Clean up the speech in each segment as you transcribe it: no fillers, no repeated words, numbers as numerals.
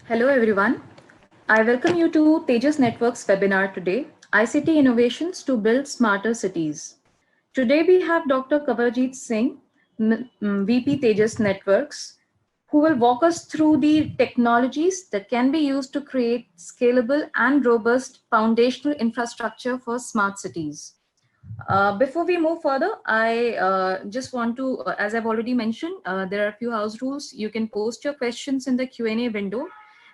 Hello everyone. I welcome you to Tejas Networks webinar today, ICT Innovations to Build Smarter Cities. Today we have Dr. Kavarjeet Singh, VP Tejas Networks, who will walk us through the technologies that can be used to create scalable and robust foundational infrastructure for smart cities. Before we move further, I just want to, as I've already mentioned, there are a few house rules. You can post your questions in the Q&A window.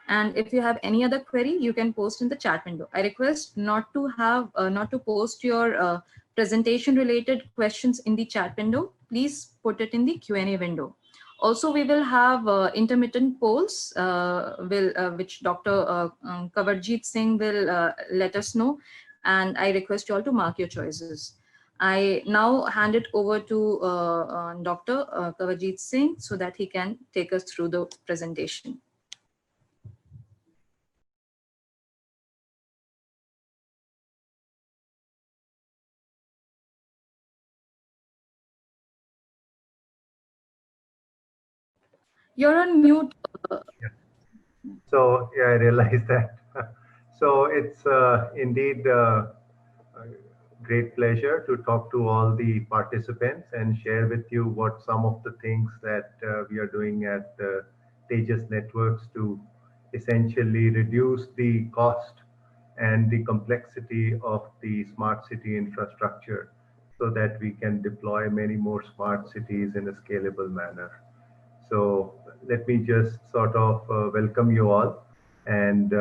And if you have any other query, you can post in the chat window. I request not to post your presentation related questions in the chat window. Please put it in the Q&A window. Also, we will have intermittent polls, which Dr. Kavarjeet Singh will let us know. And I request you all to mark your choices. I now hand it over to Dr. Kavarjeet Singh so that he can take us through the presentation. You're on mute. Yeah. So yeah, I realized that. So it's indeed a great pleasure to talk to all the participants and share with you what some of the things that we are doing at Tejas Networks to essentially reduce the cost and the complexity of the smart city infrastructure so that we can deploy many more smart cities in a scalable manner. So let me just sort of welcome you all and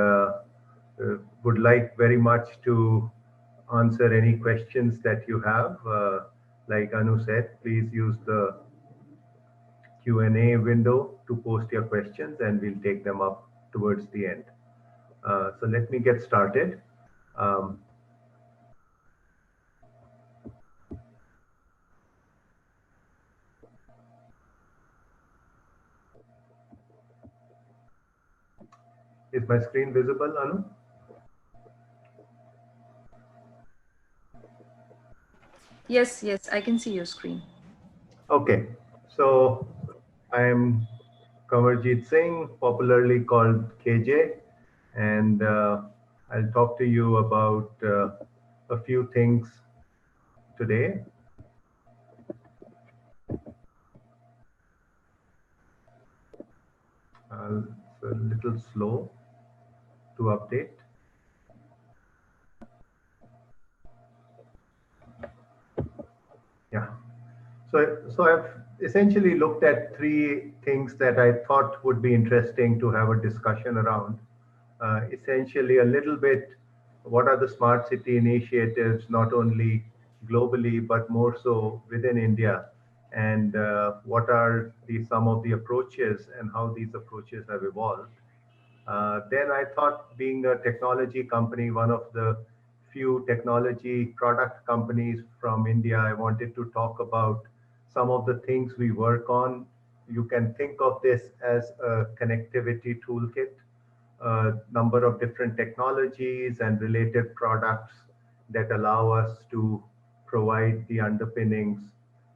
would like very much to answer any questions that you have. Like Anu said, please use the Q&A window to post your questions and we'll take them up towards the end. So let me get started. Um, is my screen visible, Anu? Yes, I can see your screen. Okay, so I am Kamarjeet Singh, popularly called KJ, and I'll talk to you about a few things today. It's a little slow to update. Yeah. So I've essentially looked at three things that I thought would be interesting to have a discussion around. Essentially, a little bit, what are the smart city initiatives, not only globally but more so within India, and what are some of the approaches and how these approaches have evolved. Then I thought, being a technology company, one of the few technology product companies from India, I wanted to talk about some of the things we work on. You can think of this as a connectivity toolkit, a number of different technologies and related products that allow us to provide the underpinnings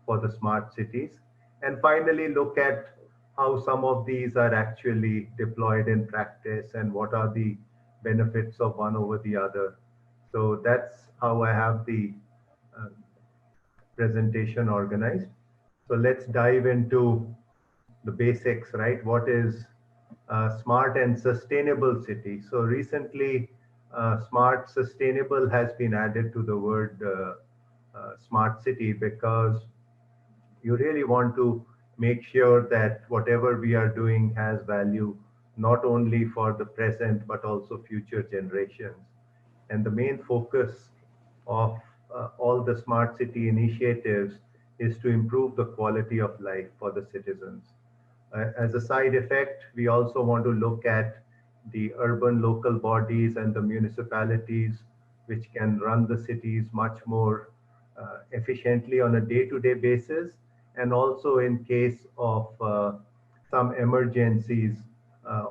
for the smart cities. And finally, look at how some of these are actually deployed in practice and what are the benefits of one over the other. So that's how I have the uh, presentation organized. So let's dive into the basics, right? What is smart and sustainable city? So recently, smart sustainable has been added to the word smart city because you really want to make sure that whatever we are doing has value not only for the present but also future generations. And the main focus of all the smart city initiatives is to improve the quality of life for the citizens. As a side effect, we also want to look at the urban local bodies and the municipalities, which can run the cities much more efficiently on a day-to-day basis, and also in case of some emergencies,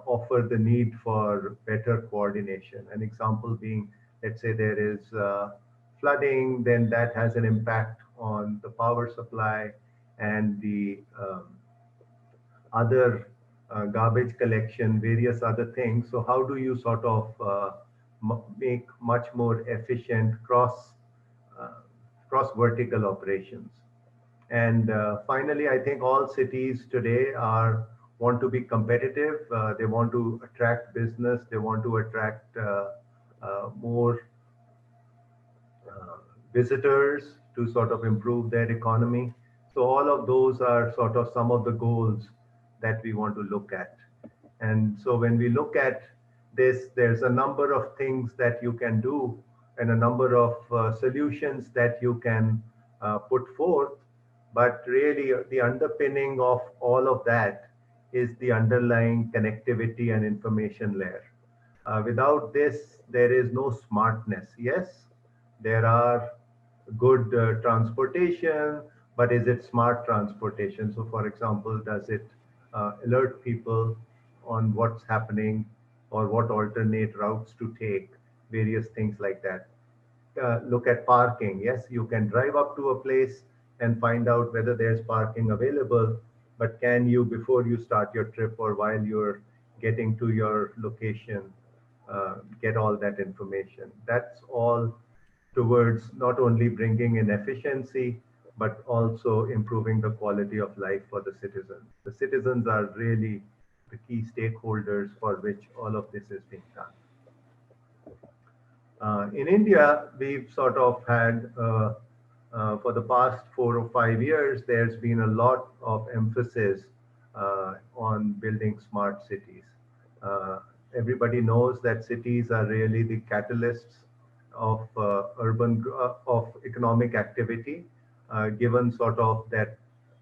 offer the need for better coordination. An example being, let's say there is flooding, then that has an impact on the power supply and the other garbage collection, various other things. So how do you sort of make much more efficient uh, cross vertical operations? And finally, I think all cities today are want to be competitive. They want to attract business. They want to attract more uh, visitors to sort of improve their economy. So all of those are sort of some of the goals that we want to look at. And so when we look at this, there's a number of things that you can do and a number of solutions that you can put forth. But really, the underpinning of all of that is the underlying connectivity and information layer. Without this, there is no smartness. Yes, there are good transportation, but is it smart transportation? So, for example, does it alert people on what's happening or what alternate routes to take, various things like that? Look at parking. Yes, you can drive up to a place and find out whether there's parking available, but can you, before you start your trip or while you're getting to your location, get all that information? That's all towards not only bringing in efficiency, but also improving the quality of life for the citizens. The citizens are really the key stakeholders for which all of this is being done. In India, we've sort of had, for the past 4 or 5 years, there's been a lot of emphasis on building smart cities. Uh, Everybody knows that cities are really the catalysts of of economic activity, given sort of that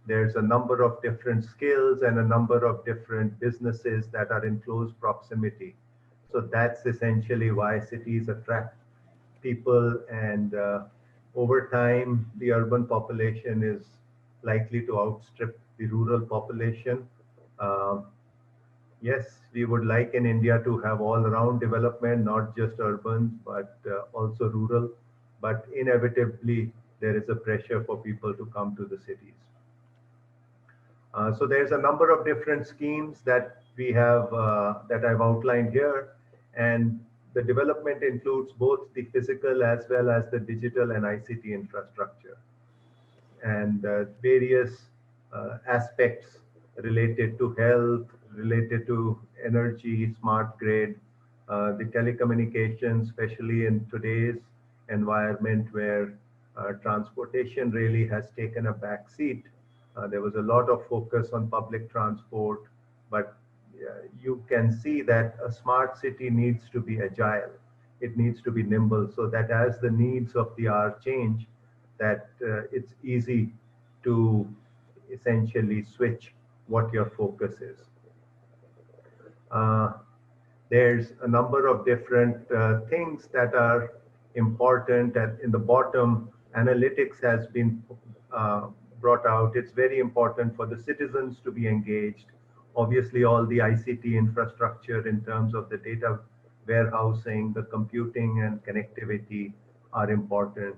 there's a number of different skills and a number of different businesses that are in close proximity. So that's essentially why cities attract people, and over time, the urban population is likely to outstrip the rural population. Um, Yes, we would like in India to have all around development, not just urban, but also rural. But inevitably, there is a pressure for people to come to the cities. So there's a number of different schemes that we have that I've outlined here, and the development includes both the physical as well as the digital and ICT infrastructure, and various aspects related to health, related to energy, smart grid, the telecommunications, especially in today's environment where transportation really has taken a back seat. There was a lot of focus on public transport, but you can see that a smart city needs to be agile. It needs to be nimble so that as the needs of the hour change, that it's easy to essentially switch what your focus is. Uh, there's a number of different things that are important. And in the bottom, analytics has been uh, brought out. It's very important for the citizens to be engaged. Obviously, all the ICT infrastructure in terms of the data warehousing, the computing and connectivity are important.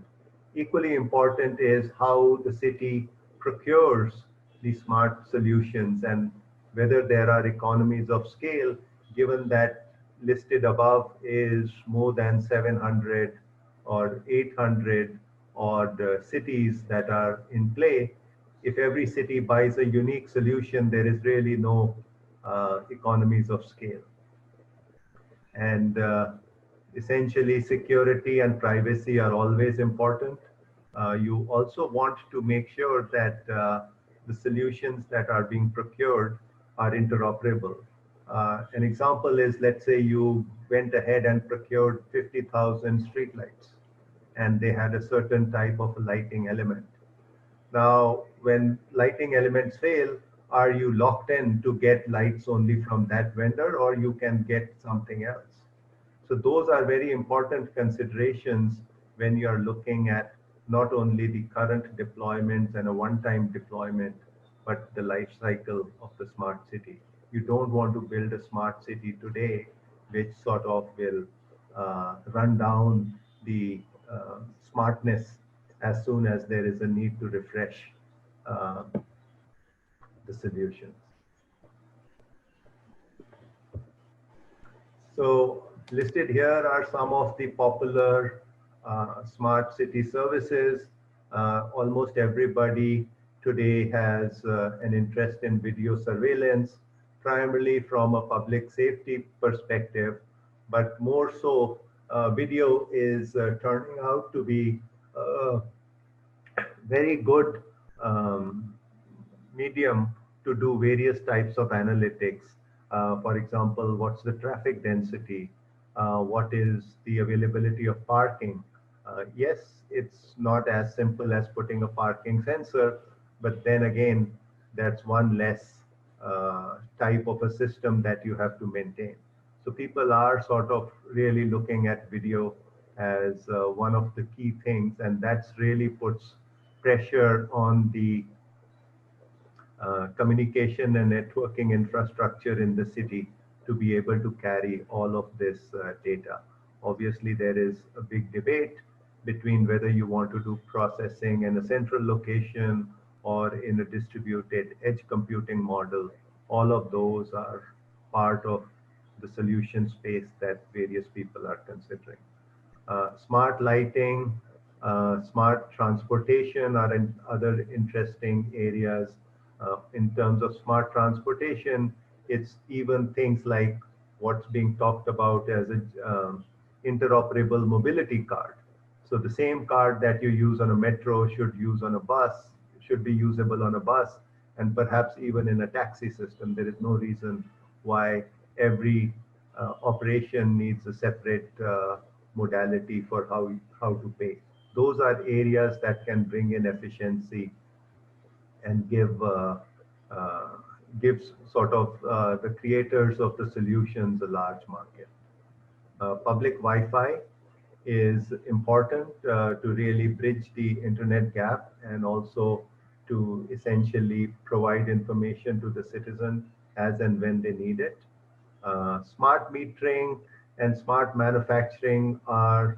Equally important is how the city procures the smart solutions and whether there are economies of scale, given that listed above is more than 700 or 800 odd cities that are in play. If every city buys a unique solution, there is really no economies of scale. And essentially, security and privacy are always important. You also want to make sure that the solutions that are being procured are interoperable. An example is, let's say you went ahead and procured 50,000 streetlights, and they had a certain type of lighting element. Now, when lighting elements fail, are you locked in to get lights only from that vendor, or you can get something else? So those are very important considerations when you are looking at not only the current deployments and a one-time deployment, but the life cycle of the smart city. You don't want to build a smart city today, which sort of will run down the smartness as soon as there is a need to refresh uh, the solutions. So listed here are some of the popular smart city services. Almost everybody today has an interest in video surveillance, primarily from a public safety perspective, but more so, video is turning out to be a very good um, medium to do various types of analytics. For example, what's the traffic density? What is the availability of parking? Yes, it's not as simple as putting a parking sensor, but then again, that's one less type of a system that you have to maintain. So people are sort of really looking at video as one of the key things, and that's really puts pressure on the communication and networking infrastructure in the city to be able to carry all of this data. Obviously, there is a big debate between whether you want to do processing in a central location or in a distributed edge computing model. All of those are part of the solution space that various people are considering. Smart lighting, smart transportation are other interesting areas. In terms of smart transportation, it's even things like what's being talked about as a interoperable mobility card. So the same card that you use on a metro should use on a bus, should be usable on a bus, and perhaps even in a taxi system. There is no reason why every operation needs a separate modality for how to pay. Those are areas that can bring in efficiency and uh, gives sort of the creators of the solutions a large market. Public Wi-Fi is important to really bridge the internet gap and also to essentially provide information to the citizen as and when they need it. Smart metering and smart manufacturing uh,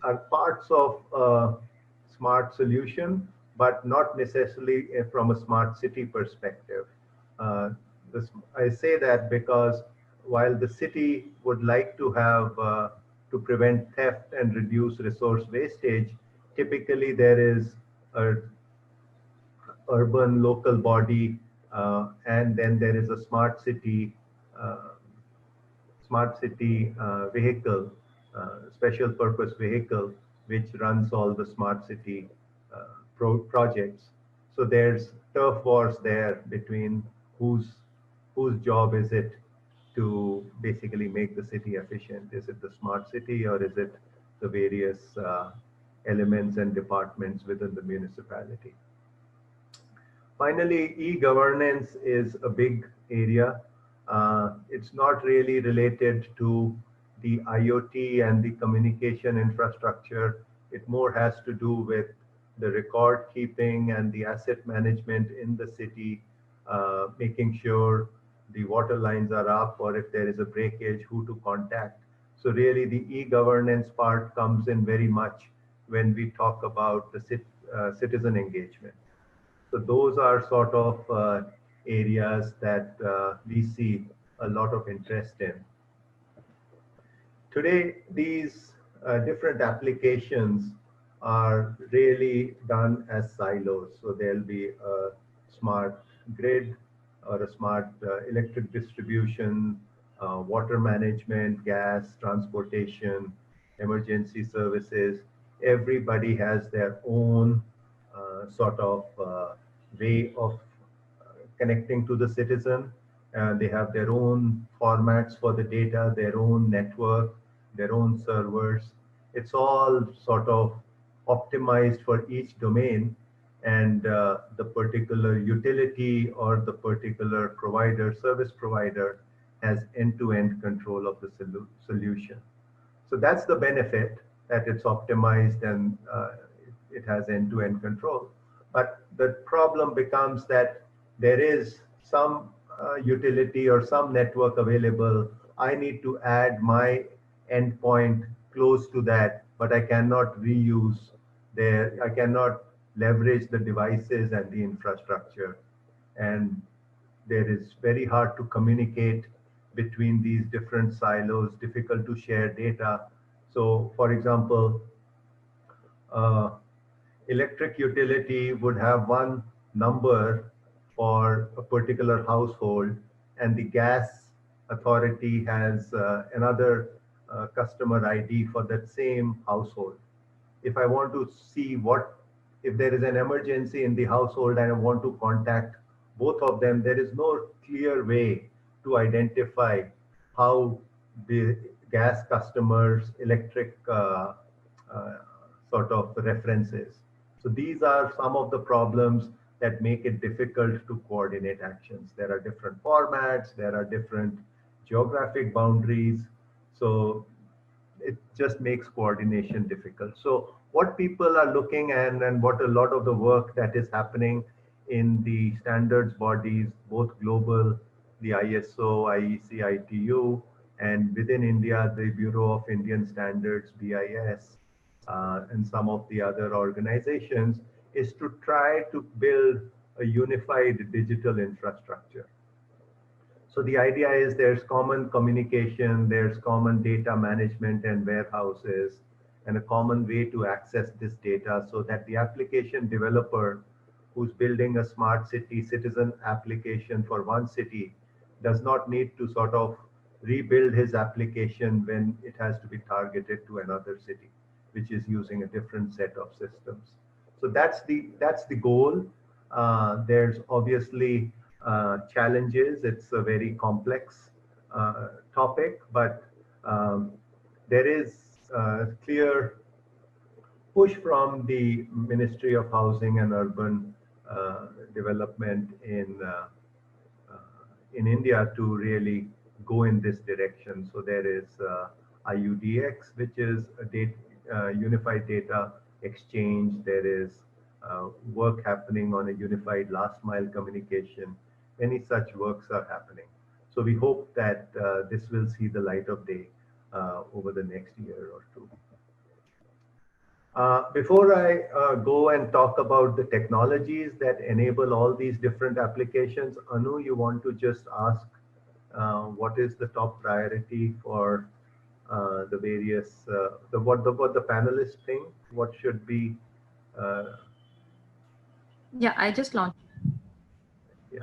are parts of a smart solution, but not necessarily from a smart city perspective. Uh, I say that because while the city would like to have to prevent theft and reduce resource wastage, typically there is a urban local body, and then there is a uh, smart city vehicle, special purpose vehicle, which runs all the smart city projects. So there's turf wars there between whose whose job is it to basically make the city efficient? Is it the smart city or is it the various elements and departments within the municipality? Finally, e-governance is a big area. It's not really related to the IoT and the communication infrastructure. It more has to do with the record keeping and the asset management in the city, making sure the water lines are up, or if there is a breakage, who to contact. So really the e-governance part comes in very much when we talk about the citizen engagement. So those are sort of areas that we see a lot of interest in. Today, these different applications are really done as silos. So there'll be a smart grid or a smart electric distribution, water management, gas, transportation, emergency services. Everybody has their own sort of way of connecting to the citizen. They have their own formats for the data, their own network, their own servers. It's all sort of optimized for each domain, and the particular utility or the particular provider, service provider, has end-to-end control of the solution. So that's the benefit, that it's optimized and it has end-to-end control. But the problem becomes that there is some utility or some network available. I need to add my endpoint close to that, but I cannot reuse there. I cannot leverage the devices and the infrastructure. And there is very hard to communicate between these different silos, difficult to share data. So, for example, uh, electric utility would have one number for a particular household, and the gas authority has another customer ID for that same household. If I want to see if there is an emergency in the household and I want to contact both of them, there is no clear way to identify how the gas customers' electric uh, sort of references. So these are some of the problems that make it difficult to coordinate actions. There are different formats, there are different geographic boundaries. So it just makes coordination difficult. So what people are looking at and what a lot of the work that is happening in the standards bodies, both global, the ISO, IEC, ITU, and within India, the Bureau of Indian Standards, BIS, and some of the other organizations, is to try to build a unified digital infrastructure. So the idea is there's common communication, there's common data management and warehouses, and a common way to access this data so that the application developer who's building a smart city citizen application for one city does not need to sort of rebuild his application when it has to be targeted to another city, which is using a different set of systems. So that's the goal. There's obviously challenges. It's a very complex topic, but there is clear push from the Ministry of Housing and Urban Development in India to really go in this direction. So there is IUDX, which is a unified data exchange. There is work happening on a unified last mile communication. Many such works are happening. So we hope that this will see the light of day over the next year or two. Before I go and talk about the technologies that enable all these different applications, Anu, you want to just ask what is the top priority for the various, what the panelists think? What should be? Yeah, I just launched. Yeah.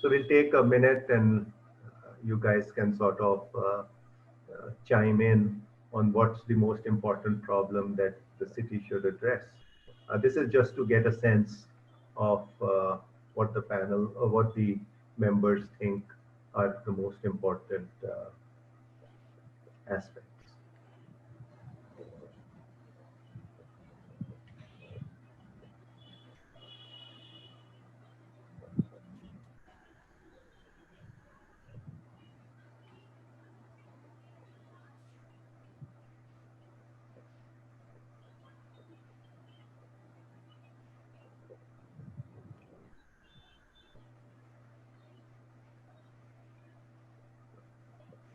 So we'll take a minute and you guys can sort of chime in on what's the most important problem that the city should address. This is just to get a sense of what the panel or what the members think are the most important aspects.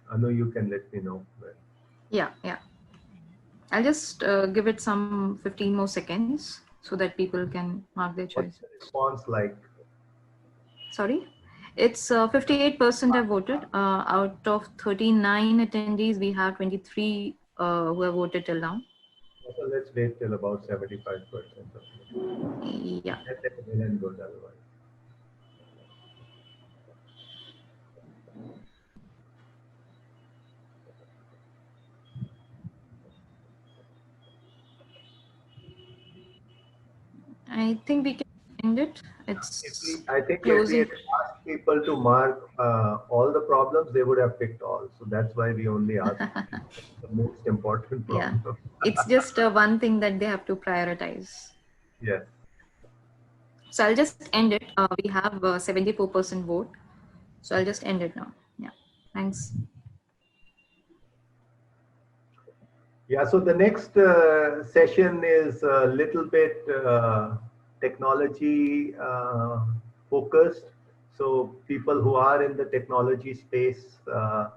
I know you can let me know. Yeah. I'll just give it some 15 more seconds so that people can mark their What's choice. the response like? Sorry? It's 58% have voted. Out of 39 attendees, we have 23 who have voted till now. So let's wait till about 75%. Yeah. And then well and good otherwise. I think we can end it. It's I think if we closing. had asked people to mark all the problems, they would have picked all. So that's why we only asked the most important Yeah. problem. It's just one thing that they have to prioritize. Yes. So I'll just end it. We have 74% vote. So I'll just end it now. Yeah. Thanks. Yeah, so the next session is a little bit technology focused. So people who are in the technology space uh,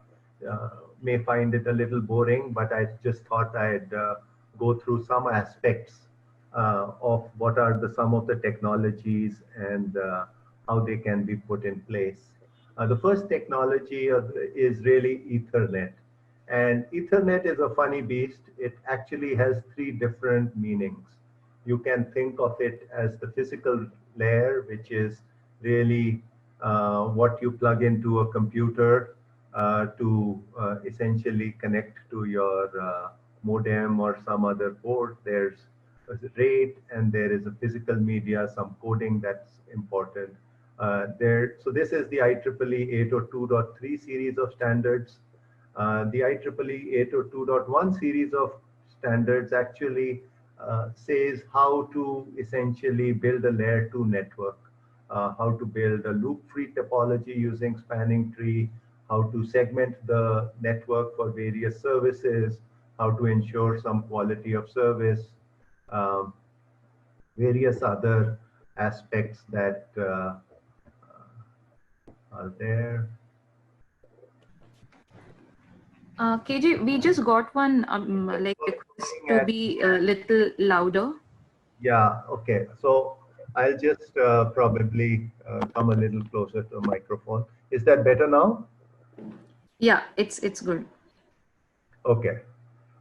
may find it a little boring, but I just thought I'd go through some aspects of what are some of the technologies and how they can be put in place. The first technology is really Ethernet. And Ethernet is a funny beast. It actually has three different meanings. You can think of it as the physical layer, which is really what you plug into a computer to essentially connect to your modem or some other port. There's a rate and there is a physical media, some coding that's important. So this is the IEEE 802.3 series of standards. The IEEE 802.1 series of standards actually says how to essentially build a layer 2 network, how to build a loop-free topology using spanning tree, how to segment the network for various services, how to ensure some quality of service, um, various other aspects that are there. KJ, we just got one like request Looking to at be a little louder. Yeah, okay. So I'll just probably come a little closer to the microphone. Is that better now? Yeah, it's good. Okay.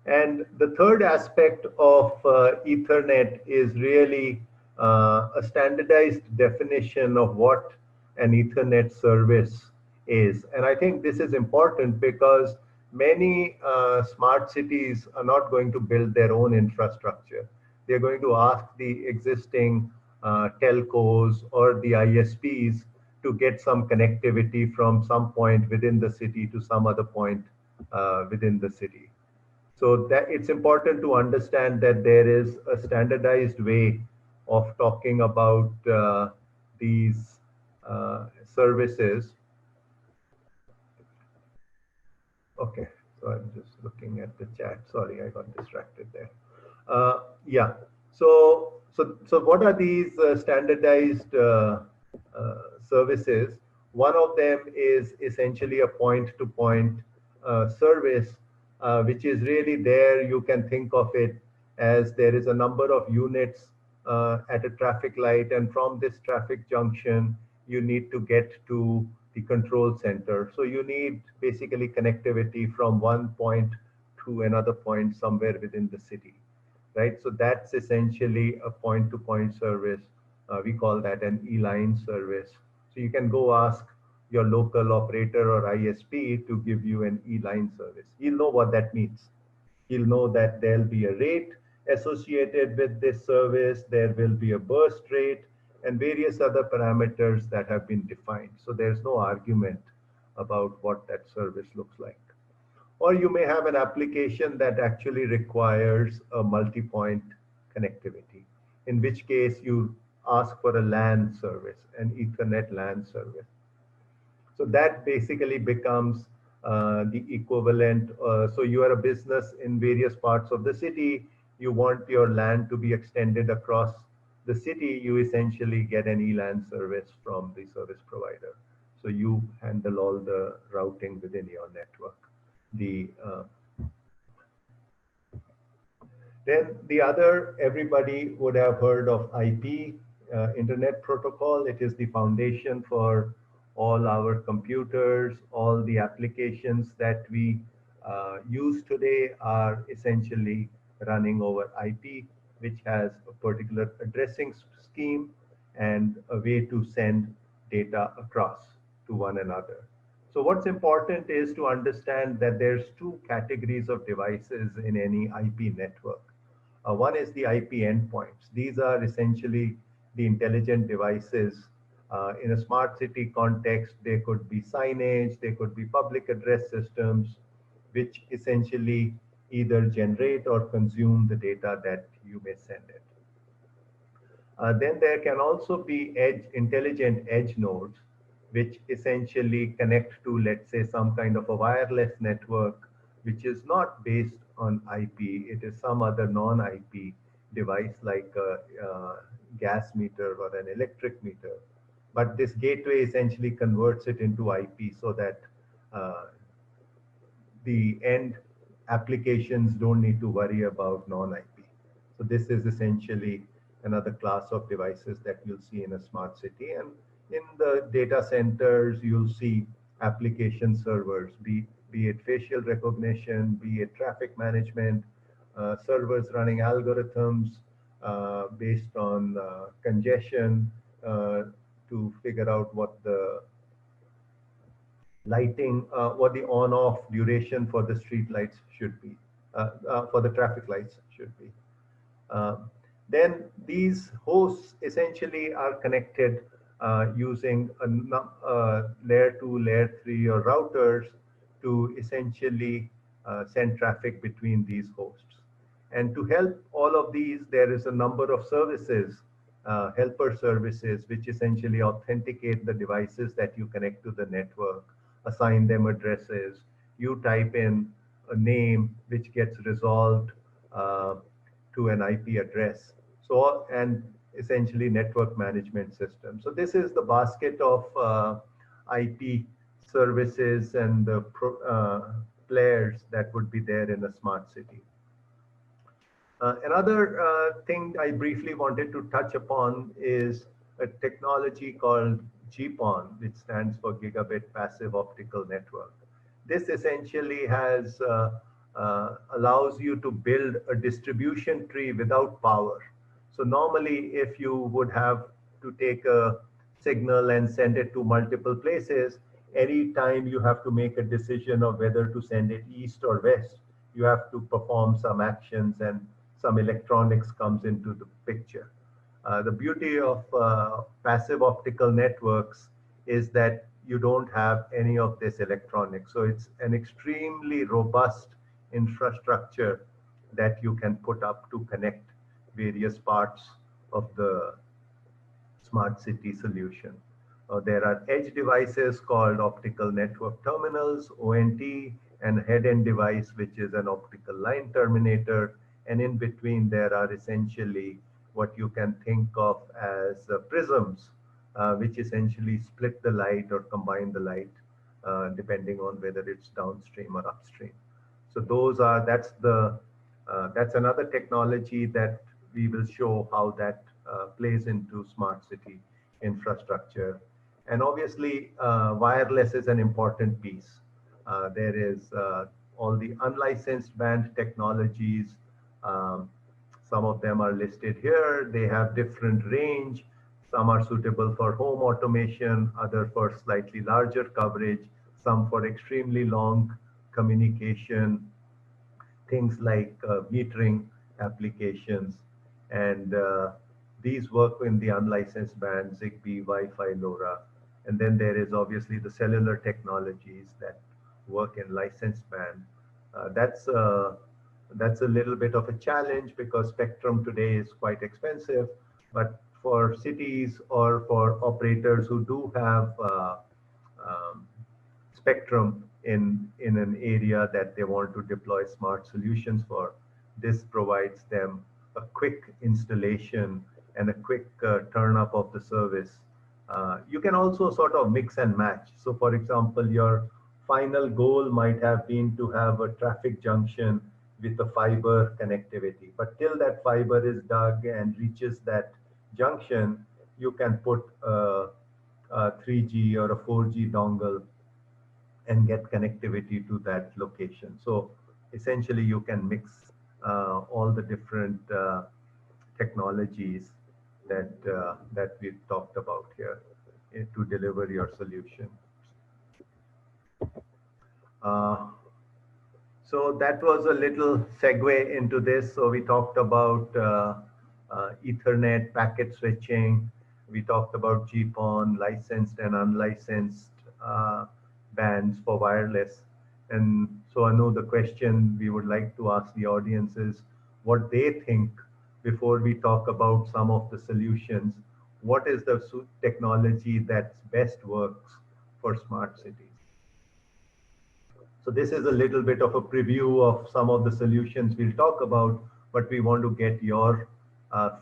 And the third aspect of Ethernet is really a standardized definition of what an Ethernet service is. And I think this is important because many smart cities are not going to build their own infrastructure. They're going to ask the existing telcos or the ISPs to get some connectivity from some point within the city to some other point within the city. So that it's important to understand that there is a standardized way of talking about these services. Okay, so I'm just looking at the chat. Sorry, I got distracted there. Yeah. So what are these standardized services? One of them is essentially a point-to-point service, which is really there. You can think of it as there is a number of units at a traffic light, and from this traffic junction, you need to get to the control center. So you need basically connectivity from one point to another point somewhere within the city, right? So that's essentially a point-to-point service. We call that an E-line service. So you can go ask your local operator or ISP to give you an E-line service. You'll know what that means. You'll know that there'll be a rate associated with this service, there will be a burst rate, and various other parameters that have been defined. So there's no argument about what that service looks like. Or you may have an application that actually requires a multi-point connectivity, in which case you ask for a LAN service, an Ethernet LAN service. So that basically becomes the equivalent. So you are a business in various parts of the city. You want your LAN to be extended across the city. You essentially get an ELAN service from the service provider. So you handle all the routing within your network. Then the other, everybody would have heard of IP, Internet Protocol. It is the foundation for all our computers. All the applications that we use today are essentially running over IP, which has a particular addressing scheme and a way to send data across to one another. So what's important is to understand that there's two categories of devices in any IP network. One is the IP endpoints. These are essentially the intelligent devices. In a smart city context, they could be signage, they could be public address systems, which essentially either generate or consume the data that you may send it. Then there can also be intelligent edge nodes, which essentially connect to, let's say, some kind of a wireless network, which is not based on IP. It is some other non-IP device like a gas meter or an electric meter. But this gateway essentially converts it into IP so that the end applications don't need to worry about non-IP. So this is essentially another class of devices that you'll see in a smart city. And in the data centers, you'll see application servers, be it facial recognition, be it traffic management, servers running algorithms based on congestion uh, to figure out what the lighting, what the on-off duration for the street lights should be, for the traffic lights should be. Um, then these hosts essentially are connected using layer 2, layer 3 or routers to essentially send traffic between these hosts. And to help all of these, there is a number of services, helper services, which essentially authenticate the devices that you connect to the network, assign them addresses. You type in a name which gets resolved uh, to an IP address. So, and essentially network management system. So this is the basket of IP services and the players that would be there in a smart city. Another thing I briefly wanted to touch upon is a technology called GPON, which stands for Gigabit Passive Optical Network. This essentially allows you to build a distribution tree without power. So normally, if you would have to take a signal and send it to multiple places, any time you have to make a decision of whether to send it east or west, you have to perform some actions and some electronics comes into the picture. The beauty of passive optical networks is that you don't have any of this electronics. So it's an extremely robust infrastructure that you can put up to connect various parts of the smart city solution. There are edge devices called optical network terminals, ONT, and head-end device, which is an optical line terminator. And in between, there are essentially what you can think of as prisms, which essentially split the light or combine the light, depending on whether it's downstream or upstream. So that's another technology that we will show how that plays into smart city infrastructure. And obviously, wireless is an important piece. There is all the unlicensed band technologies. Um, some of them are listed here. They have different range. Some are suitable for home automation, other for slightly larger coverage, some for extremely long communication, things like metering applications. And these work in the unlicensed band, Zigbee, Wi-Fi, LoRa. And then there is obviously the cellular technologies that work in licensed band. That's a little bit of a challenge because spectrum today is quite expensive. But for cities or for operators who do have um, spectrum in an area that they want to deploy smart solutions for, this provides them a quick installation and a quick turn up of the service. You can also sort of mix and match. So for example, your final goal might have been to have a traffic junction with a fiber connectivity. But till that fiber is dug and reaches that junction, you can put a 3G or a 4G dongle and get connectivity to that location. So essentially, you can mix all the different technologies that we've talked about here to deliver your solution. Uh, so that was a little segue into this. So we talked about Ethernet packet switching. We talked about GPON, licensed and unlicensed bands for wireless. And so Anu, the question we would like to ask the audience is what they think before we talk about some of the solutions. What is the technology that best works for smart cities? So this is a little bit of a preview of some of the solutions we'll talk about, but we want to get your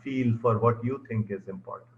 feel for what you think is important.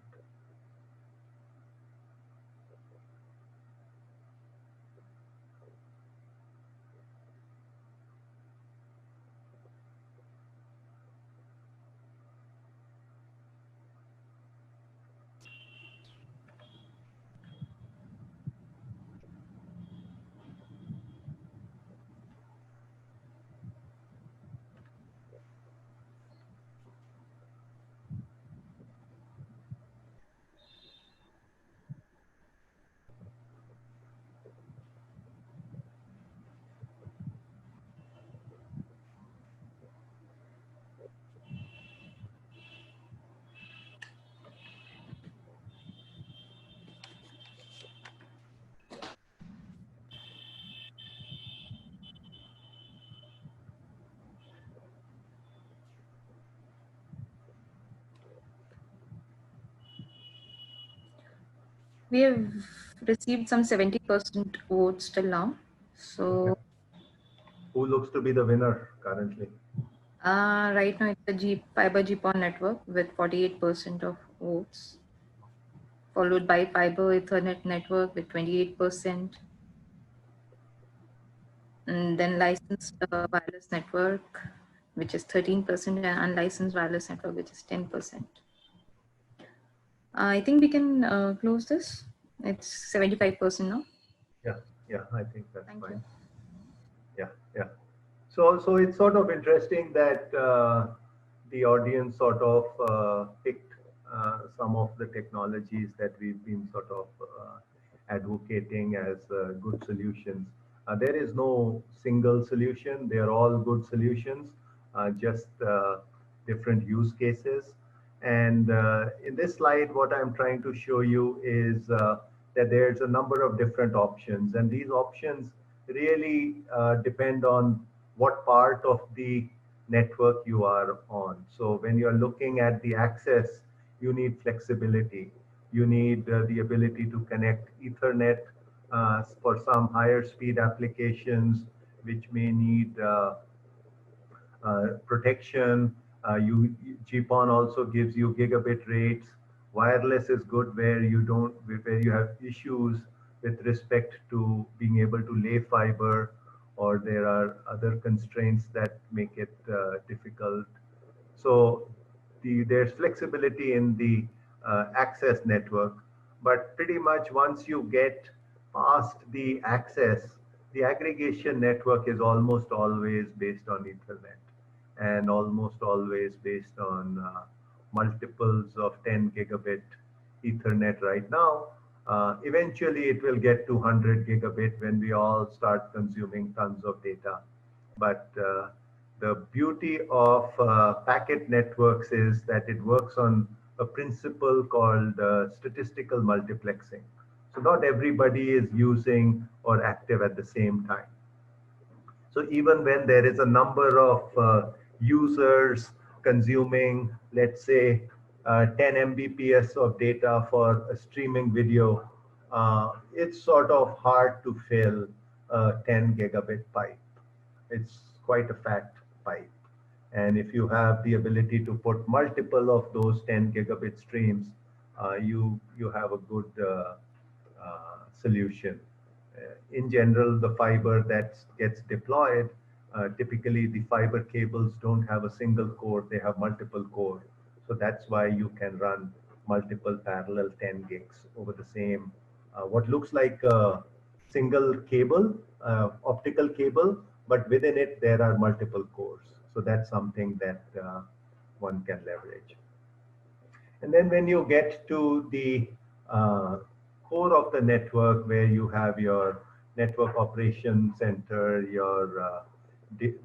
We have received some 70% votes till now. Okay. So Who looks to be the winner currently? right now it's the Fiber GPON network with 48% of votes, followed by Fiber Ethernet network with 28%, and then licensed wireless network, which is 13%, and unlicensed wireless network, which is 10%. I think we can close this. It's 75% now. Yeah, yeah, I think that's Thank you. fine. Yeah, yeah. So it's sort of interesting that the audience sort of picked some of the technologies that we've been sort of advocating as good solutions. There is no single solution. They are all good solutions, just different use cases. And in this slide, what I'm trying to show you is that there's a number of different options, and these options really depend on what part of the network you are on. So when you're looking at the access, you need flexibility. You need the ability to connect Ethernet for some higher speed applications, which may need protection. GPON also gives you gigabit rates. Wireless is good where you have issues with respect to being able to lay fiber, or there are other constraints that make it difficult. So there's flexibility in the access network, but pretty much once you get past the access, the aggregation network is almost always based on Ethernet and almost always based on multiples of 10 gigabit Ethernet right now. Eventually, it will get to 100 gigabit when we all start consuming tons of data. But the beauty of packet networks is that it works on a principle called statistical multiplexing. So not everybody is using or active at the same time. So even when there is a number of users consuming, let's say, 10 Mbps of data for a streaming video, it's sort of hard to fill a 10 gigabit pipe. It's quite a fat pipe. And if you have the ability to put multiple of those 10 gigabit streams, you have a good solution. In general, the fiber that gets deployed, typically the fiber cables don't have a single core, they have multiple core. So that's why you can run multiple parallel 10 gigs over the same, what looks like a single cable, optical cable, but within it there are multiple cores. So that's something that one can leverage. And then when you get to the core of the network, where you have your network operation center, your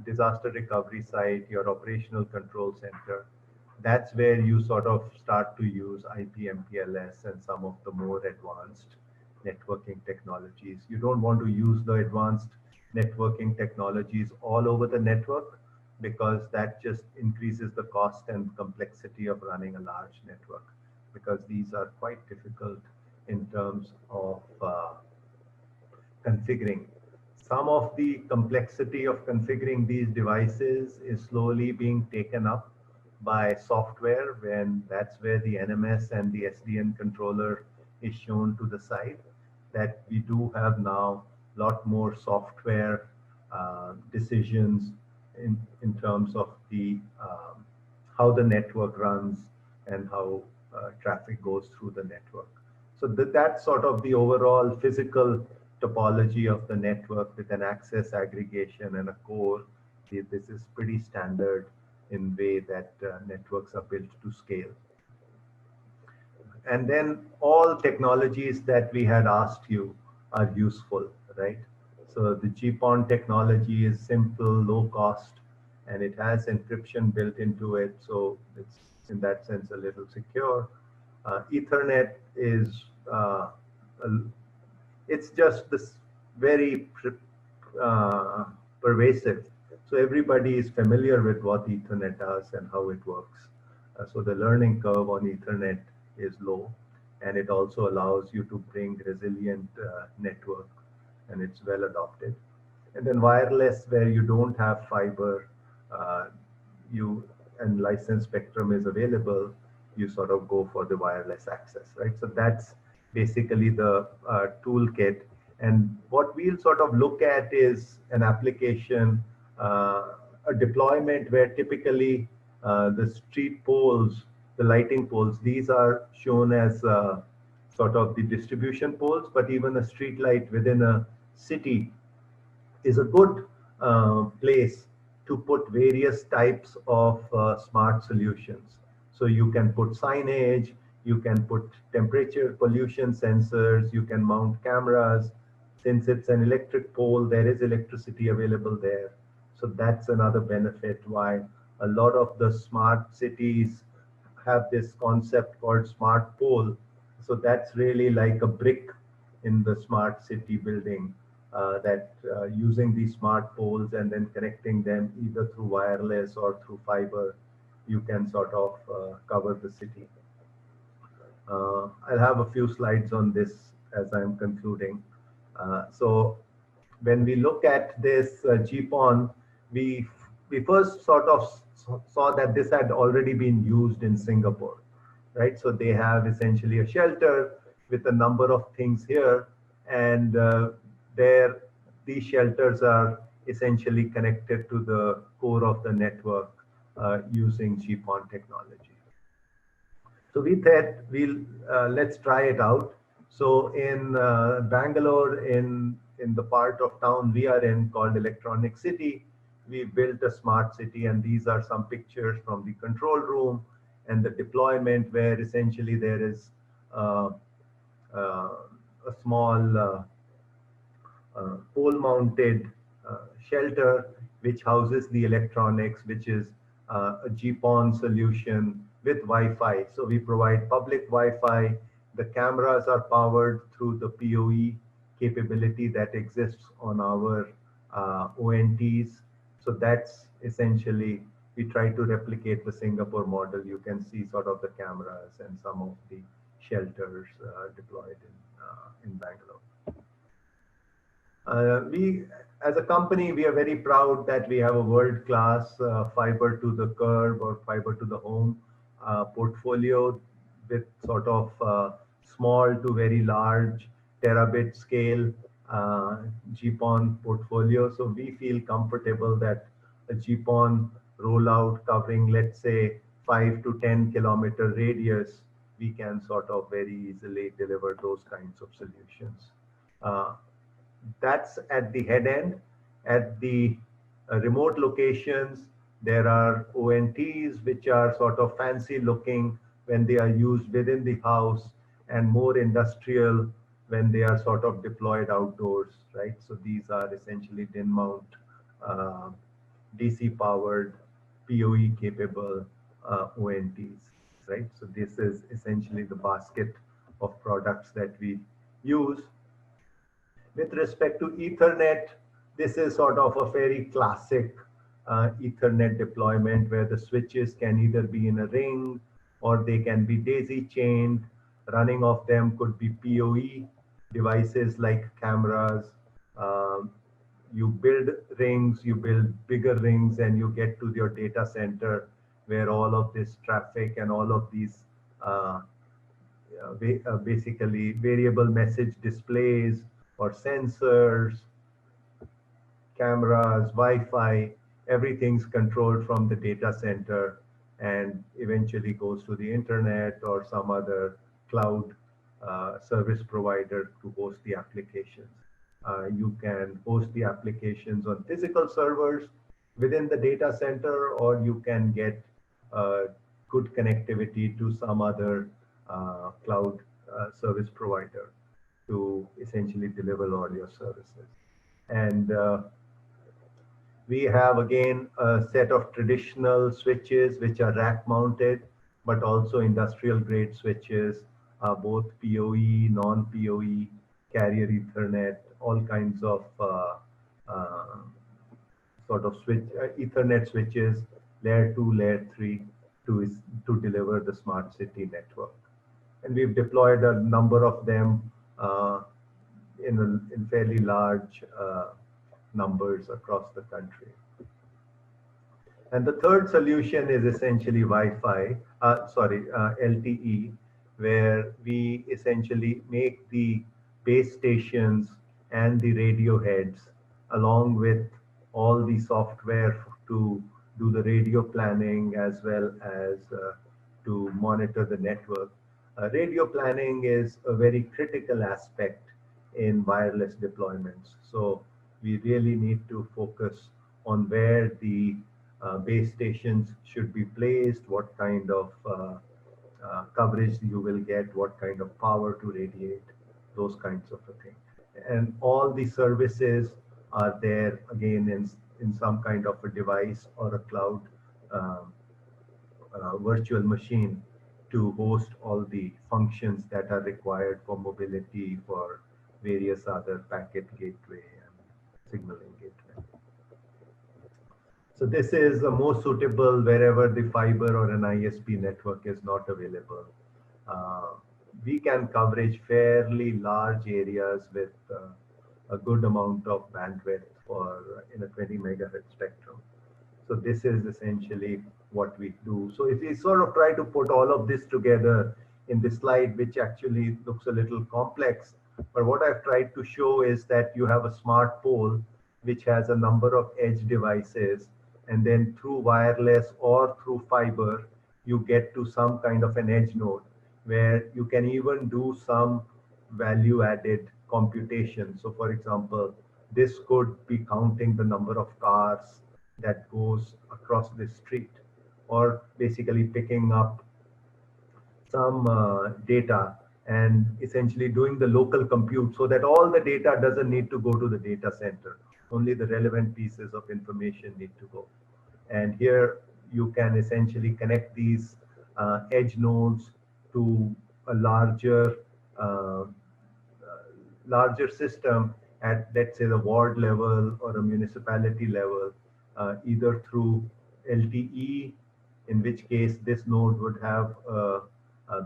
disaster recovery site, your operational control center, that's where you sort of start to use IP MPLS and some of the more advanced networking technologies. You don't want to use the advanced networking technologies all over the network, because that just increases the cost and complexity of running a large network, because these are quite difficult in terms of configuring. Some of the complexity of configuring these devices is slowly being taken up by software, when that's where the NMS and the SDN controller is shown to the side, that we do have now a lot more software decisions in terms of the how the network runs and how traffic goes through the network. So that's sort of the overall physical topology of the network, with an access aggregation and a core. This is pretty standard in way that networks are built to scale. And then all technologies that we had asked you are useful, right? So the GPON technology is simple, low cost, and it has encryption built into it. So it's in that sense a little secure. Ethernet is, it's just this very pervasive. So everybody is familiar with what Ethernet does and how it works. So the learning curve on Ethernet is low. and it also allows you to bring resilient network, and it's well adopted. And then wireless, where you don't have fiber, uh, you and licensed spectrum is available, you sort of go for the wireless access, right? So that's basically the toolkit. And what we'll sort of look at is an application, a deployment where typically the street poles, the lighting poles, these are shown as sort of the distribution poles, but even a street light within a city is a good place to put various types of smart solutions. So you can put signage, you can put temperature pollution sensors, you can mount cameras. Since it's an electric pole, there is electricity available there. So that's another benefit why a lot of the smart cities have this concept called smart pole. So that's really like a brick in the smart city building, that using these smart poles and then connecting them either through wireless or through fiber, you can sort of cover the city. I'll have a few slides on this as I'm concluding. So when we look at this GPON, we we first sort of saw that this had already been used in Singapore, right? So they have essentially a shelter with a number of things here, and there these shelters are essentially connected to the core of the network using GPON technology. So we thought we'll let's try it out. So in Bangalore, in the part of town we are in called Electronic City, we built a smart city, and these are some pictures from the control room and the deployment, where essentially there is uh, a small pole-mounted shelter which houses the electronics, which is a GPON solution with Wi-Fi. So we provide public Wi-Fi. The cameras are powered through the PoE capability that exists on our ONTs. So that's essentially, we try to replicate the Singapore model. You can see sort of the cameras and some of the shelters deployed in Bangalore. We, as a company, we are very proud that we have a world-class fiber to the curb or fiber to the home portfolio with sort of small to very large terabit scale GPON portfolio. So we feel comfortable that a GPON rollout covering, let's say, 5 to 10 kilometer radius, we can sort of very easily deliver those kinds of solutions. That's at the head end. At the remote locations, there are ONTs, which are sort of fancy looking when they are used within the house, and more industrial when they are sort of deployed outdoors, right? So these are essentially DIN mount, uh, DC powered, PoE capable ONTs, right? So this is essentially the basket of products that we use. With respect to Ethernet, this is sort of a very classic Ethernet deployment where the switches can either be in a ring or they can be daisy chained. Running of them could be PoE devices like cameras. Um, you build rings, you build bigger rings, and you get to your data center where all of this traffic and all of these basically variable message displays or sensors, cameras, Wi-Fi, everything's controlled from the data center and eventually goes to the internet or some other cloud service provider to host the applications. You can host the applications on physical servers within the data center, or you can get good connectivity to some other cloud service provider to essentially deliver all your services. And we have again a set of traditional switches which are rack mounted, but also industrial grade switches, both PoE, non-PoE, carrier Ethernet, all kinds of uh, sort of switch Ethernet switches, layer 2, layer 3, to deliver the smart city network. and we've deployed a number of them in fairly large numbers across the country. And the third solution is essentially LTE, where we essentially make the base stations and the radio heads, along with all the software to do the radio planning as well as to monitor the network. Radio planning is a very critical aspect in wireless deployments. So we really need to focus on where the base stations should be placed, what kind of coverage you will get, what kind of power to radiate, those kinds of a thing. And all the services are there again in some kind of a device or a cloud virtual machine to host all the functions that are required for mobility, for various other packet gateway and signaling gateway. So this is most suitable wherever the fiber or an ISP network is not available. We can coverage fairly large areas with a good amount of bandwidth for in a 20 megahertz spectrum. So this is essentially what we do. So if we sort of try to put all of this together in this slide, which actually looks a little complex, but what I've tried to show is that you have a smart pole which has a number of edge devices, and then through wireless or through fiber, you get to some kind of an edge node where you can even do some value added computation. So for example, this could be counting the number of cars that goes across the street, or basically picking up some data and essentially doing the local compute so that all the data doesn't need to go to the data center. Only the relevant pieces of information need to go. And here you can essentially connect these edge nodes to a larger system at, let's say, the ward level or a municipality level, either through LTE, in which case this node would have a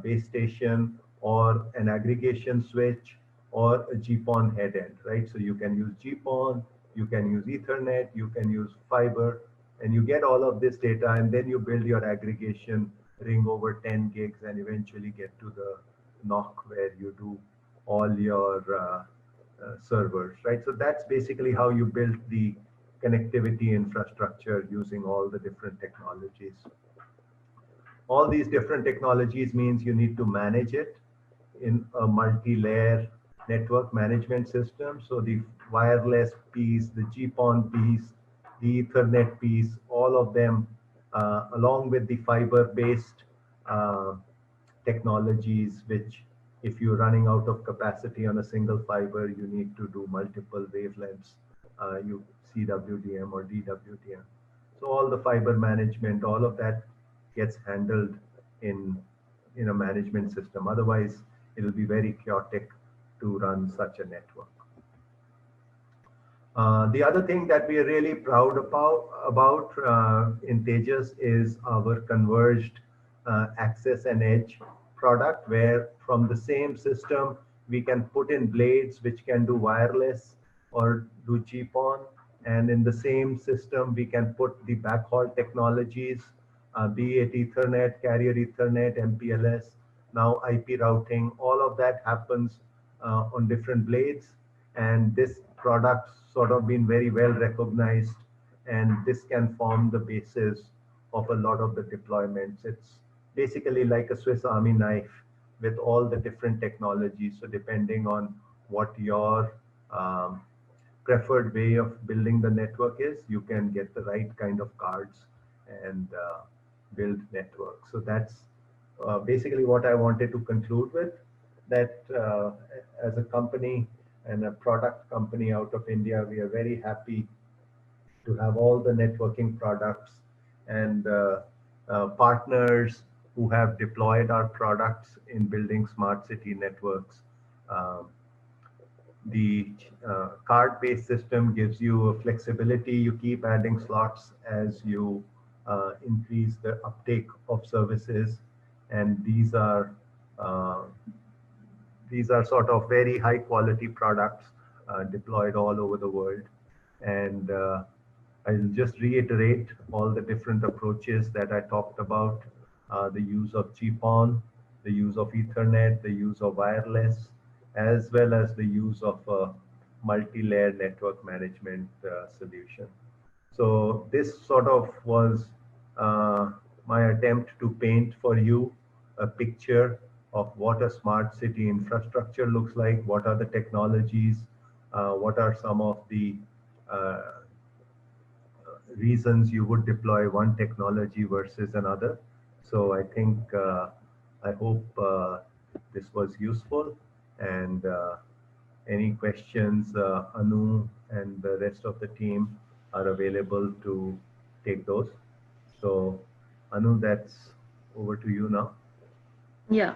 base station or an aggregation switch or a GPON head end, right? So you can use GPON, you can use Ethernet, you can use fiber, and you get all of this data, and then you build your aggregation ring over 10 gigs and eventually get to the NOC where you do all your servers, right? So that's basically how you build the connectivity infrastructure using all the different technologies. All these different technologies means you need to manage it in a multi-layer network management system. So the wireless piece, the GPON piece, the Ethernet piece, all of them, along with the fiber-based technologies, which if you're running out of capacity on a single fiber, you need to do multiple wavelengths, you CWDM or DWDM. So all the fiber management, all of that gets handled in a management system. Otherwise, it'll be very chaotic to run such a network. The other thing that we are really proud about in Tejas is our converged access and edge product, where from the same system, we can put in blades which can do wireless or do GPON. And in the same system, we can put the backhaul technologies, be it Ethernet, carrier Ethernet, MPLS, now IP routing, all of that happens on different blades. And this product sort of been very well recognized, and this can form the basis of a lot of the deployments. It's basically like a Swiss Army knife with all the different technologies. So depending on what your preferred way of building the network is, you can get the right kind of cards and build networks. So that's basically what I wanted to conclude with, that as a company and a product company out of India, we are very happy to have all the networking products and partners who have deployed our products in building smart city networks. The card-based system gives you a flexibility. You keep adding slots as you increase the uptake of services. And these are Uh, these are sort of very high quality products deployed all over the world. And I'll just reiterate all the different approaches that I talked about, the use of GPON, the use of Ethernet, the use of wireless, as well as the use of a multi-layer network management solution. So this sort of was uh, my attempt to paint for you a picture of what a smart city infrastructure looks like, what are the technologies, what are some of the uh, reasons you would deploy one technology versus another. So I think, I hope this was useful, and any questions, Anu and the rest of the team are available to take those. So Anu, that's over to you now. Yeah.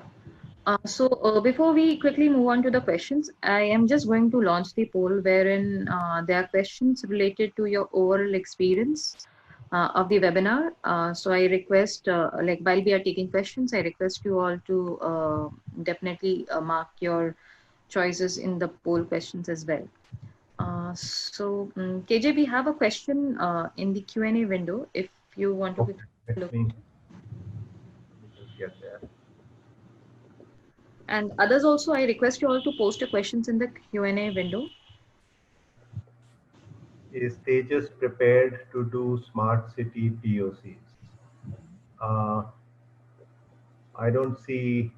Before we quickly move on to the questions, I am just going to launch the poll wherein there are questions related to your overall experience of the webinar. So I request, like while we are taking questions, I request you all to definitely mark your choices in the poll questions as well. KJ, we have a question in the Q&A window. If you want to Okay, let me just get there. And others also, I request you all to post your questions in the Q&A window. Is Tejas prepared to do smart city POCs? Uh, I don't see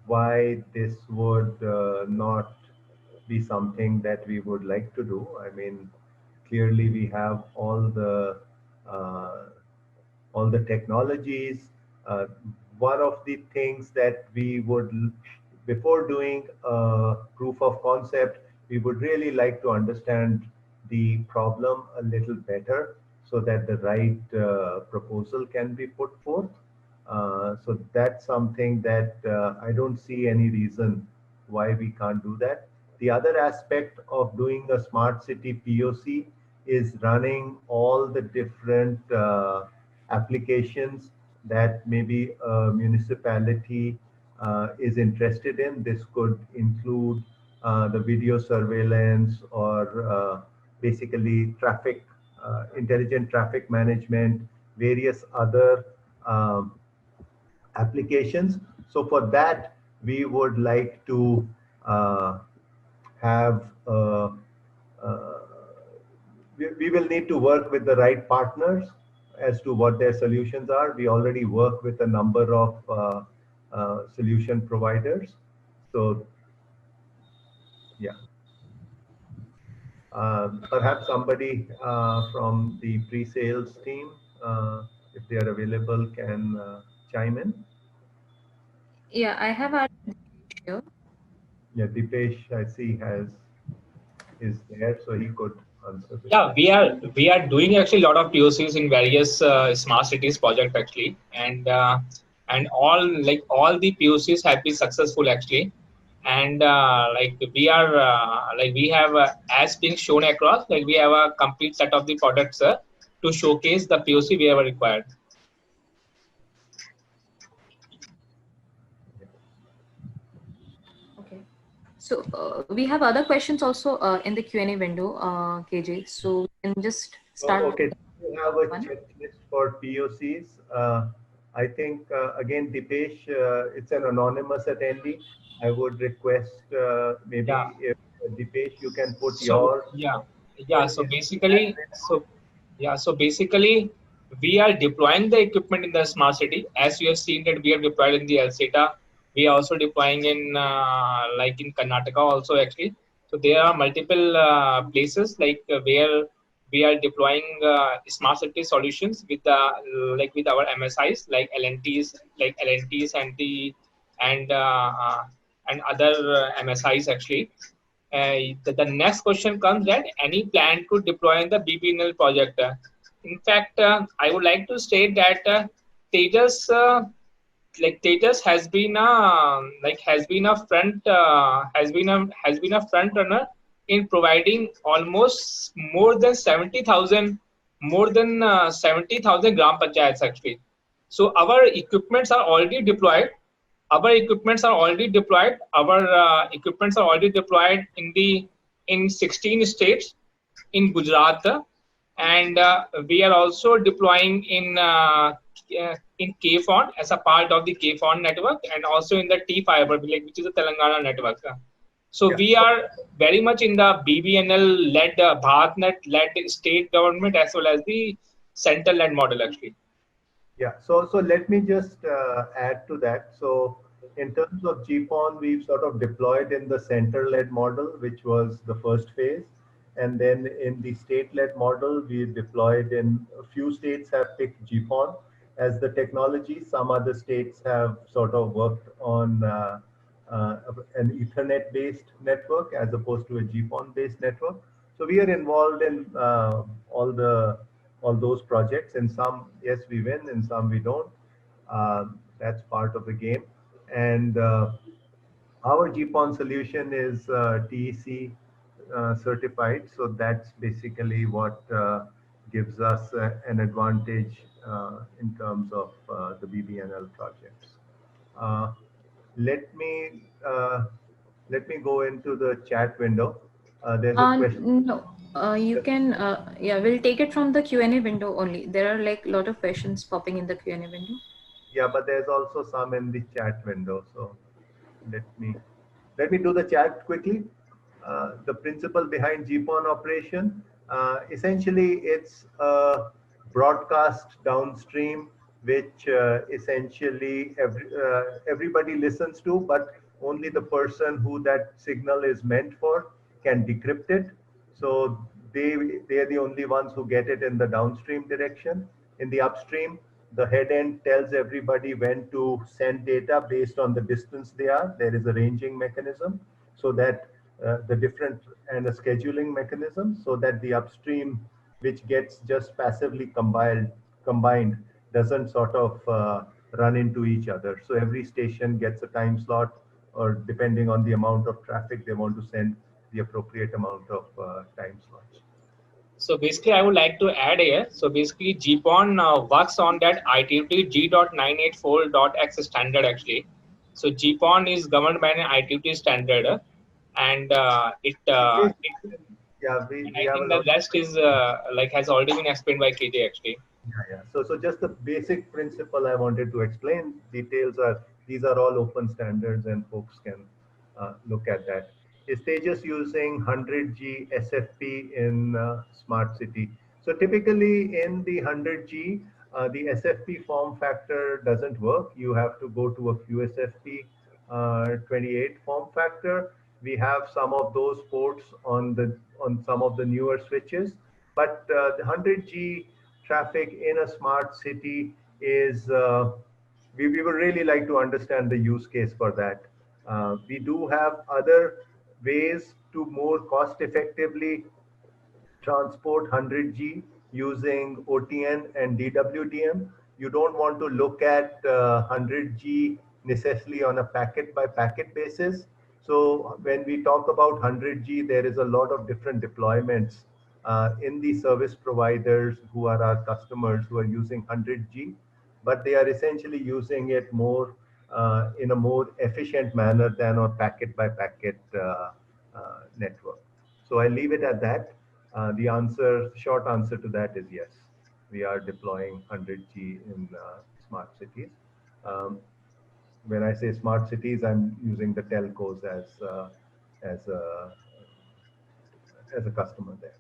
why this would not be something that we would like to do. I mean, clearly we have uh, all the technologies. Uh, One of the things that we would, before doing a proof of concept, we would really like to understand the problem a little better so that the right proposal can be put forth. So that's something that I don't see any reason why we can't do that. The other aspect of doing a smart city POC is running all the different applications that maybe a municipality is interested in. This could include the video surveillance or basically traffic, intelligent traffic management, various other um, applications. So for that, we would like to have uh, we will need to work with the right partners as to what their solutions are. We already work with a number of solution providers. So yeah, perhaps somebody from the pre-sales team, if they are available, can chime in. Yeah, I have added here. Yeah, Dipesh, I see is there, so he could answer this Yeah, question. we are doing actually a lot of POCs in various smart cities project actually, and all the POCs have been successful actually, and we have as being shown across, like we have a complete set of the products to showcase the POC we have required. Okay. So we have other questions also in the Q&A window, KJ. So we can just start. Okay, we have a one. checklist for POCs. I think, again, Dipesh, it's an anonymous attendee. I would request Yeah. maybe if Dipesh, you can put So your yeah. So basically, we are deploying the equipment in the smart city. As you have seen that we are deployed in the Alseta. We are also deploying in like in Karnataka also actually. So there are multiple places where we are deploying smart city solutions with like with our MSIs like LNTs and the and other MSIs actually. The next question comes that any plan to deploy in the BBNL project. In fact, I would like to state that Tejas, Tejas has been a front runner in providing almost more than 70,000 gram panchayats actually. So our equipments are already deployed. our equipments are already deployed. Our equipments are already deployed in 16 states in Gujarat, and we are also deploying in KFON as a part of the KFON network, and also in the T-Fiber, which is the Telangana network. So Yeah. we are very much in the BBNL-led, BharatNet-led state government as well as the central-led model actually. Yeah, so let me just add to that. So in terms of GPON, we've sort of deployed in the center-led model, which was the first phase. And then in the state-led model, we deployed in a few states have picked GPON as the technology. Some other states have sort of worked on an Ethernet-based network as opposed to a GPON-based network. So we are involved in all those projects. In some, yes, we win. In some, we don't. That's part of the game. And our GPON solution is TEC certified. So that's basically what gives us an advantage in terms of the BBNL projects. Uh, let me let me go into the chat window. There's a question. No, you can, yeah, we'll take it from the Q&A window only. There are like a lot of questions popping in the Q&A window. Yeah, but there's also some in the chat window. So let me do the chat quickly. The principle behind GPON operation, essentially it's a broadcast downstream, which essentially everybody listens to, but only the person who that signal is meant for can decrypt it. So they are the only ones who get it in the downstream direction. In the upstream, the head end tells everybody when to send data based on the distance they are. There is a ranging mechanism so that the different and a scheduling mechanism so that the upstream, which gets just passively combined doesn't sort of run into each other. So every station gets a time slot, or depending on the amount of traffic they want to send, the appropriate amount of time slots. So basically, I would like to add here. So basically, GPON works on that ITU-T G.984.X standard actually. So GPON is governed by an ITU-T standard, and Yeah, I we have a think the lot. rest is like has already been explained by KJ actually. Yeah. So just the basic principle I wanted to explain. Details are, these are all open standards and folks can look at that. Is Tejas using 100G SFP in smart city? So typically in the 100G, the SFP form factor doesn't work. You have to go to a QSFP 28 form factor. We have some of those ports on some of the newer switches, but the 100G traffic in a smart city is, we would really like to understand the use case for that. We do have other ways to more cost effectively transport 100G using OTN and DWDM. You don't want to look at 100G necessarily on a packet by packet basis. So when we talk about 100G, there is a lot of different deployments in the service providers who are our customers who are using 100G, but they are essentially using it more in a more efficient manner than on packet by packet network. So I leave it at that. The short answer to that is yes. We are deploying 100G in smart cities. Um, when I say smart cities, I'm using the telcos as a as a customer there.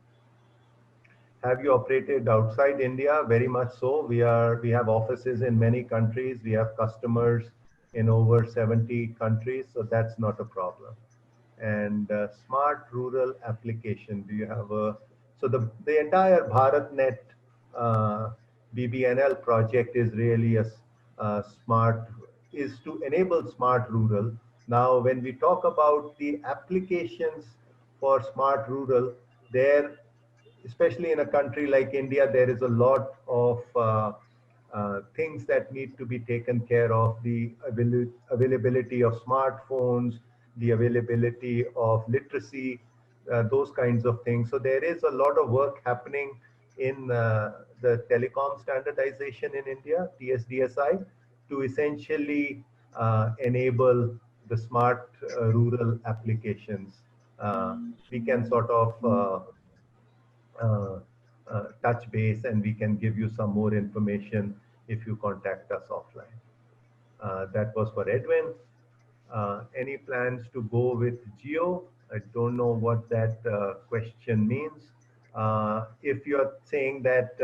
Have you operated outside India? Very much so. We have offices in many countries. We have customers in over 70 countries, so that's not a problem. And smart rural application. Do you have a, so the entire BharatNet BBNL project is really a smart, is to enable smart rural. Now, when we talk about the applications for smart rural, there, especially in a country like India, there is a lot of things that need to be taken care of, the availability of smartphones, the availability of literacy, those kinds of things. So there is a lot of work happening in the telecom standardization in India, TSDSI, to essentially enable the smart rural applications. We can sort of touch base, and we can give you some more information if you contact us offline. That was for Edwin. Any plans to go with Geo? I don't know what that question means. If you're saying that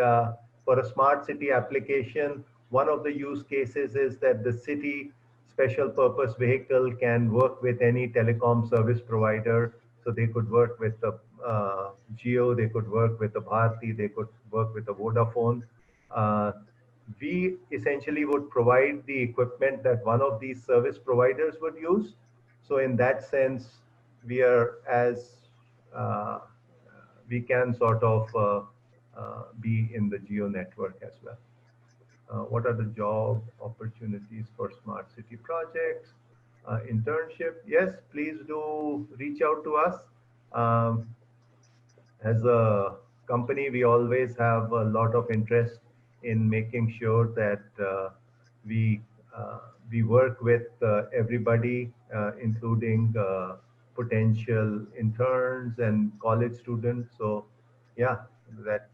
for a smart city application, one of the use cases is that the city special purpose vehicle can work with any telecom service provider. So they could work with the Geo, they could work with the Bharti, they could work with the Vodafone. We essentially would provide the equipment that one of these service providers would use. So in that sense, we are uh, we can sort of be in the Geo network as well. What are the job opportunities for smart city projects? Internship, yes, please do reach out to us. Um, as a company, we always have a lot of interest in making sure that we we work with everybody, including potential interns and college students. So, yeah, that's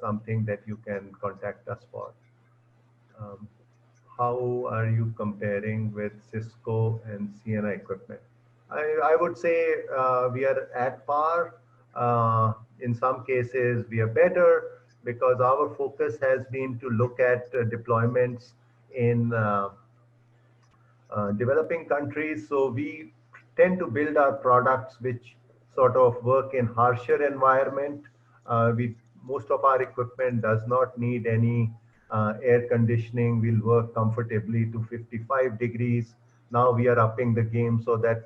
something that you can contact us for. Um, how are you comparing with Cisco and Ciena equipment? I would say we are at par. In some cases, we are better because our focus has been to look at deployments in developing countries. So we tend to build our products which sort of work in harsher environment. Most of our equipment does not need any air conditioning. We'll work comfortably to 55 degrees. Now we are upping the game so that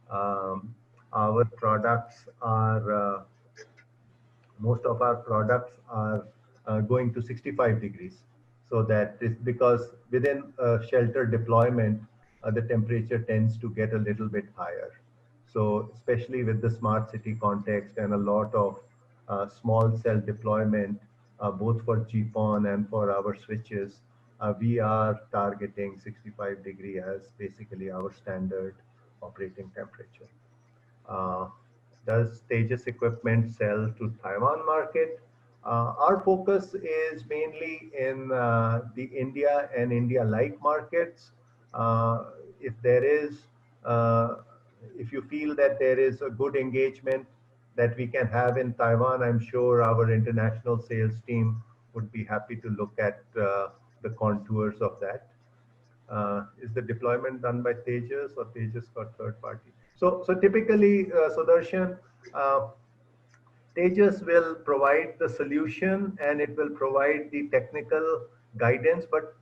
um, our products are most of our products are going to 65 degrees. So that is because within shelter deployment, the temperature tends to get a little bit higher. So especially with the smart city context and a lot of small cell deployment, both for GPON and for our switches, we are targeting 65 degree as basically our standard operating temperature. Uh, does Tejas equipment sell to Taiwan market? Our focus is mainly in the India and India-like markets. If there is, uh, if you feel that there is a good engagement that we can have in Taiwan, I'm sure our international sales team would be happy to look at the contours of that. Is the deployment done by Tejas or Tejas got third party? So typically, Sudarshan, uh, Tejas will provide the solution and it will provide the technical guidance. But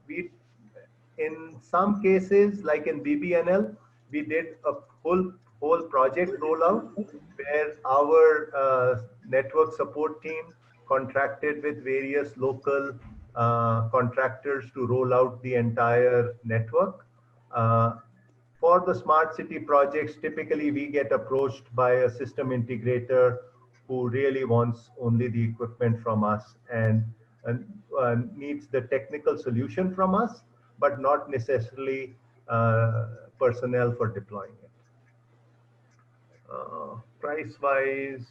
in some cases, like in BBNL, we did a whole project rollout where our network support team contracted with various local contractors to roll out the entire network. Uh, for the smart city projects, typically we get approached by a system integrator who really wants only the equipment from us and needs the technical solution from us, but not necessarily personnel for deploying it. Price-wise,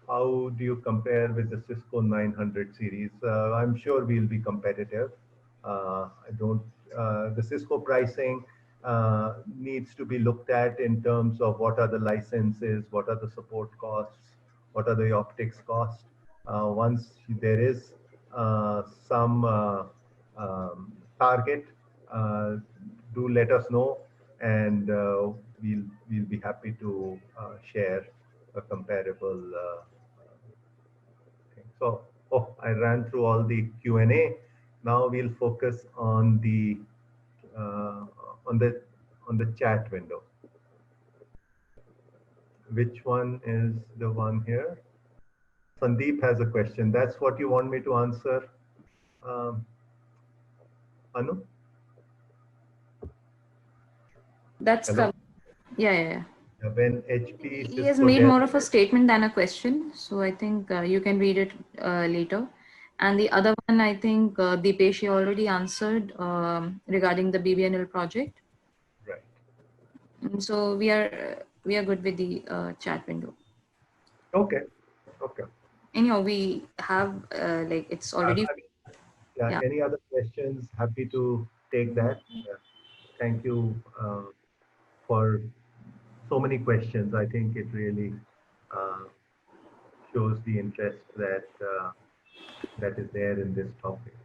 how do you compare with the Cisco 900 series? I'm sure we'll be competitive. I don't. The Cisco pricing needs to be looked at in terms of what are the licenses, what are the support costs, what are the optics costs. Once there is some target, do let us know, and we'll be happy to share a comparable thing. So, I ran through all the Q&A. Now we'll focus on the uh, on the on the chat window. Which one is the one here? Sandeep has a question. That's what you want me to answer, Anu? That's Hello? yeah. When HP He has Cisco made Dell. more of a statement than a question, so I think you can read it later. And the other one, I think Deepesh already answered regarding the BBNL project. Right. So we are good with the chat window. Okay. Okay. Anyhow, we have like it's already. Yeah. Yeah. Any other questions? Happy to take that. Thank you for so many questions. I think it really shows the interest that is there in this topic.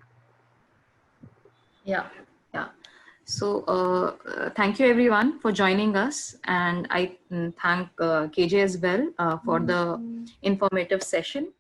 Yeah. Yeah. So thank you everyone for joining us, and I thank KJ as well for the informative session.